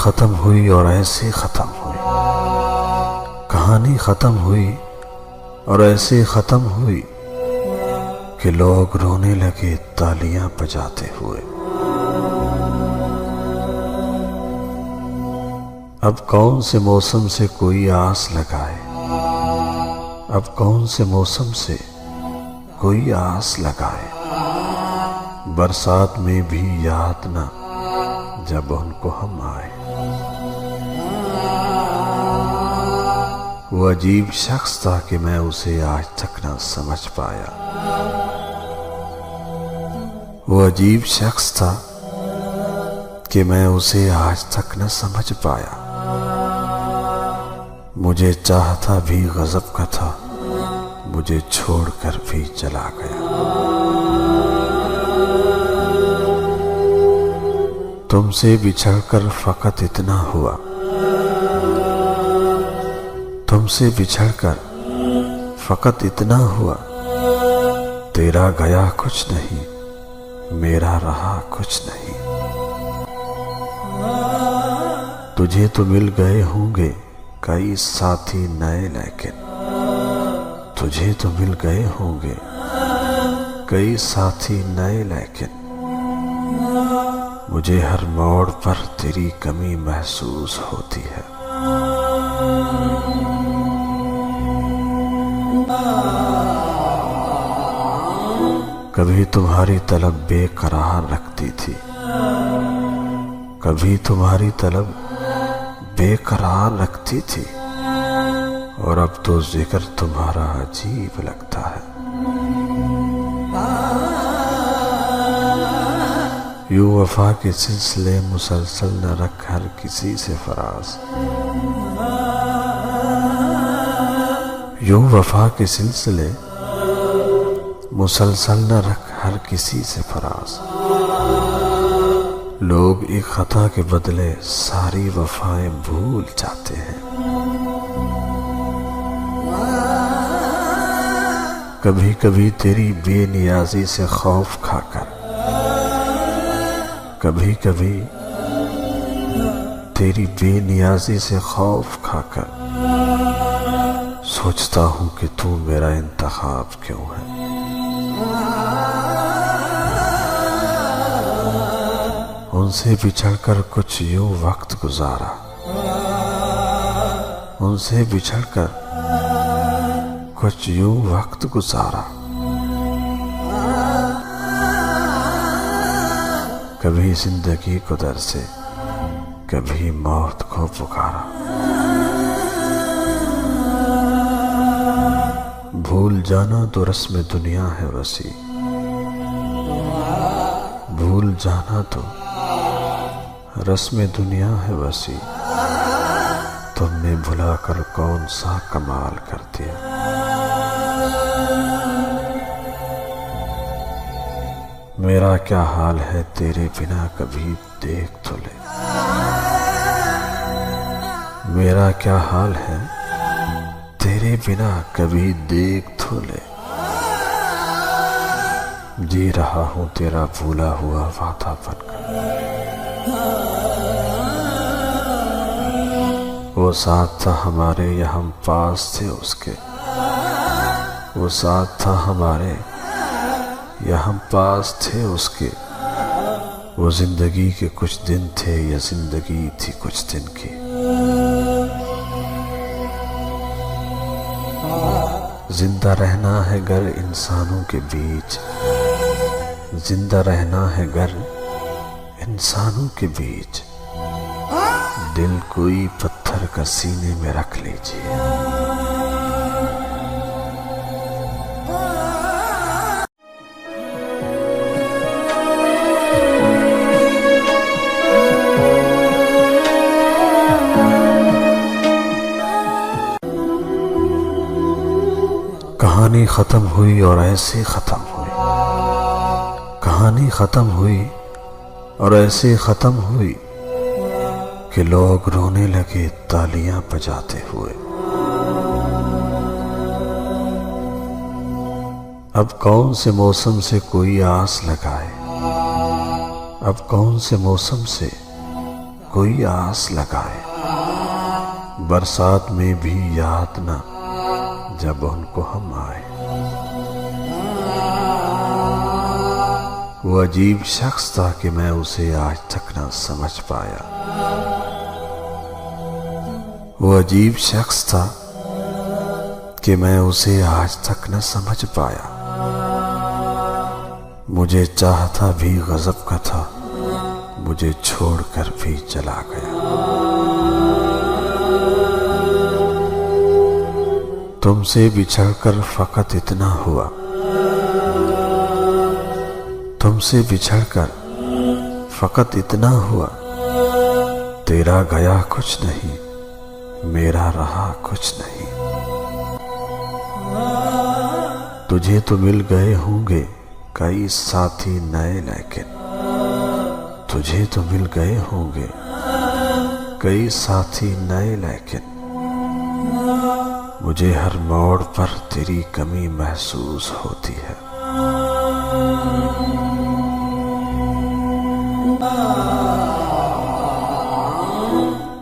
खत्म हुई और ऐसे खत्म हुई, कहानी खत्म हुई और ऐसे खत्म हुई कि लोग रोने लगे तालियां बजाते हुए। अब कौन से मौसम से कोई आस लगाए, अब कौन से मौसम से कोई आस लगाए। बरसात में भी याद ना जब उनको हम आए। वो अजीब शख्स था कि मैं उसे आज तक ना समझ पाया। वो अजीब शख्स था कि मैं उसे आज तक न समझ पाया। मुझे चाहता भी गजब का था, मुझे छोड़कर भी चला गया। तुमसे बिछड़कर फकत इतना हुआ, तुमसे बिछड़कर फकत इतना हुआ, तेरा गया कुछ नहीं, मेरा रहा कुछ नहीं। तुझे तो मिल गए होंगे कई साथी नए, लेकिन तुझे तो मिल गए होंगे कई साथी नए, लेकिन मुझे हर मोड़ पर तेरी कमी महसूस होती है। कभी तुम्हारी तलब बेकरार रखती थी, कभी तुम्हारी तलब बेकरार रखती थी, और अब तो जिक्र तुम्हारा अजीब लगता है। यूं वफा के सिलसिले मुसलसल न रख हर किसी से फराज, यूं वफा के सिलसिले मुसलसल न रख हर किसी से फराज। लोग एक खता के बदले सारी वफाएं भूल जाते हैं। कभी कभी तेरी बेनियाजी से खौफ खाकर, कभी कभी तेरी बेनियाजी से खौफ खाकर सोचता हूं कि तू मेरा इंतखाब क्यों है। उनसे बिछड़कर कुछ यूं वक्त गुजारा, उनसे बिछड़कर कुछ यूं वक्त गुजारा। कभी जिंदगी को दर से, कभी मौत को पुकारा। भूल जाना तो रस्म दुनिया है वसी, भूल जाना तो रस्म दुनिया है वसी। तुमने भुलाकर कौन सा कमाल कर दिया। मेरा क्या हाल है तेरे बिना कभी देख तो ले, मेरा क्या हाल है तेरे बिना कभी देख तो ले। जी रहा हूं तेरा भूला हुआ वादा बनकर। वो साथ था हमारे या हम पास थे उसके, वो साथ था हमारे या हम पास थे उसके। वो जिंदगी के कुछ दिन थे या जिंदगी थी कुछ दिन की। जिंदा रहना है गर इंसानों के बीच, जिंदा रहना है गर इंसानों के बीच। दिल कोई पत्थर का सीने में रख लीजिए। कहानी खत्म हुई और ऐसे खत्म हुई, कहानी खत्म हुई और ऐसे खत्म हुई कि लोग रोने लगे तालियां बजाते हुए। अब कौन से मौसम से कोई आस लगाए, अब कौन से मौसम से कोई आस लगाए, बरसात में भी याद ना जब उनको हम आए। वो अजीब शख्स था कि मैं उसे आज तक ना समझ पाया। वो अजीब शख्स था कि मैं उसे आज तक न समझ पाया। मुझे चाहता भी गजब का था, मुझे छोड़कर भी चला गया। तुमसे बिछड़कर फकत इतना हुआ, तुमसे बिछड़कर फकत इतना हुआ, तेरा गया कुछ नहीं, मेरा रहा कुछ नहीं। तुझे तो मिल गए होंगे कई साथी नए, लेकिन तुझे तो मिल गए होंगे कई साथी नए, लेकिन मुझे हर मोड़ पर तेरी कमी महसूस होती है।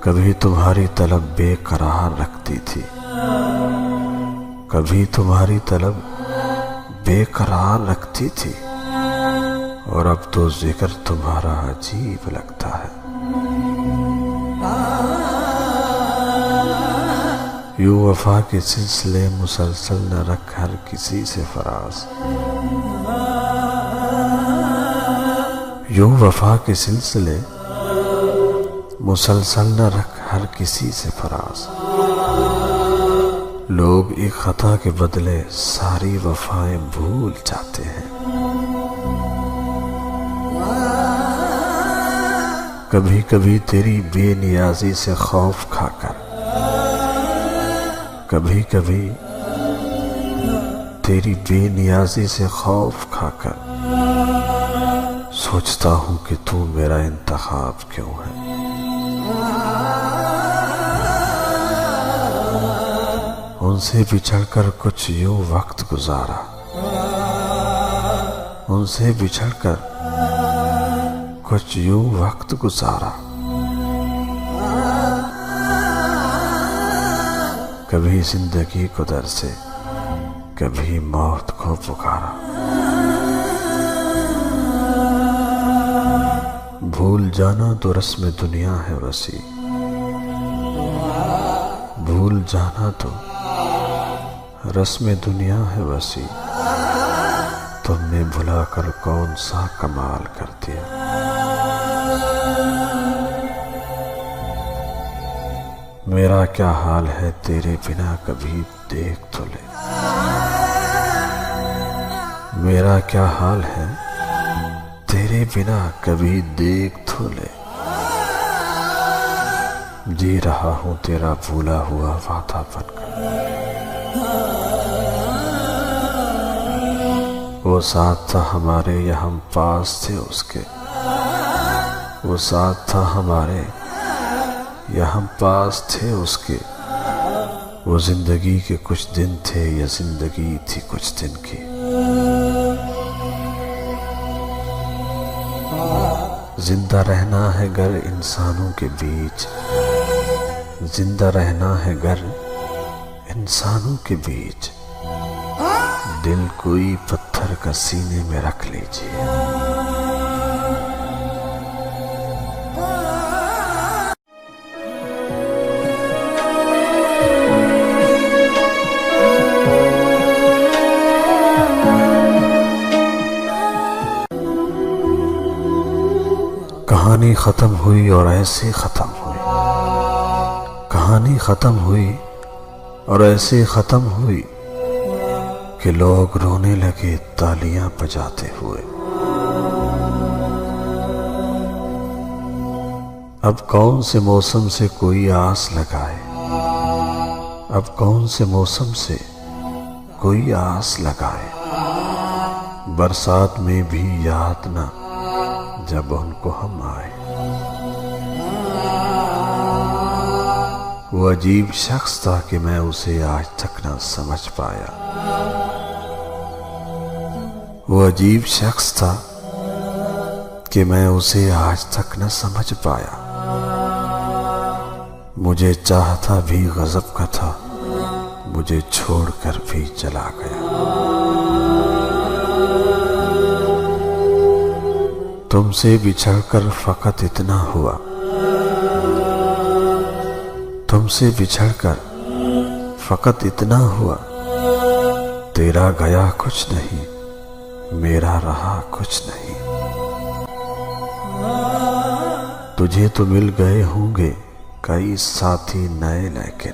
कभी तुम्हारी तलब बेकरार रखती थी, कभी तुम्हारी तलब बेकरार रखती थी, और अब तो जिक्र तुम्हारा अजीब लगता है। यूं वफा के सिलसिले मुसलसल न रख हर किसी से फराज, यूं वफा के सिलसिले मुसलसल न रख हर किसी से फराज। लोग एक खता के बदले सारी वफाएं भूल जाते हैं। कभी कभी तेरी बेनियाजी से खौफ खाकर, कभी कभी तेरी बेनियाजी से खौफ खाकर सोचता हूं कि तू मेरा इंतखाब क्यों है। उनसे बिछड़कर कुछ यूं वक्त गुजारा, उनसे बिछड़कर कुछ यूं वक्त गुजारा। कभी जिंदगी को दर से, कभी मौत को पुकारा। भूल जाना तो रस्म दुनिया है वसी, भूल जाना तो रस्म दुनिया है वसी। तुमने भुलाकर कौन सा कमाल कर दिया। मेरा क्या हाल है तेरे बिना कभी देख तो ले, मेरा क्या हाल है तेरे बिना कभी देख तो ले। जी रहा हूं तेरा भूला हुआ वादा बनकर। वो साथ था हमारे या हम पास थे उसके, वो साथ था हमारे या हम पास थे उसके। वो जिंदगी के कुछ दिन थे या जिंदगी थी कुछ दिन की। जिंदा रहना है गर इंसानों के बीच, जिंदा रहना है गर इंसानों के बीच। दिल कोई पत्थर का सीने में रख लीजिए। कहानी खत्म हुई और ऐसे खत्म हुई, कहानी खत्म हुई और ऐसे खत्म हुई कि लोग रोने लगे तालियां बजाते हुए। अब कौन से मौसम से कोई आस लगाए, अब कौन से मौसम से कोई आस लगाए। बरसात में भी याद ना जब उनको हम आए। वो अजीब शख्स था कि मैं उसे आज तक ना समझ पाया। वो अजीब शख्स था कि मैं उसे आज तक न समझ पाया। मुझे चाहता भी गजब का था, मुझे छोड़कर भी चला गया। तुमसे बिछड़कर फकत इतना हुआ, तुमसे बिछड़कर फकत इतना हुआ, तेरा गया कुछ नहीं, मेरा रहा कुछ नहीं। तुझे तो मिल गए होंगे कई साथी नए, लेकिन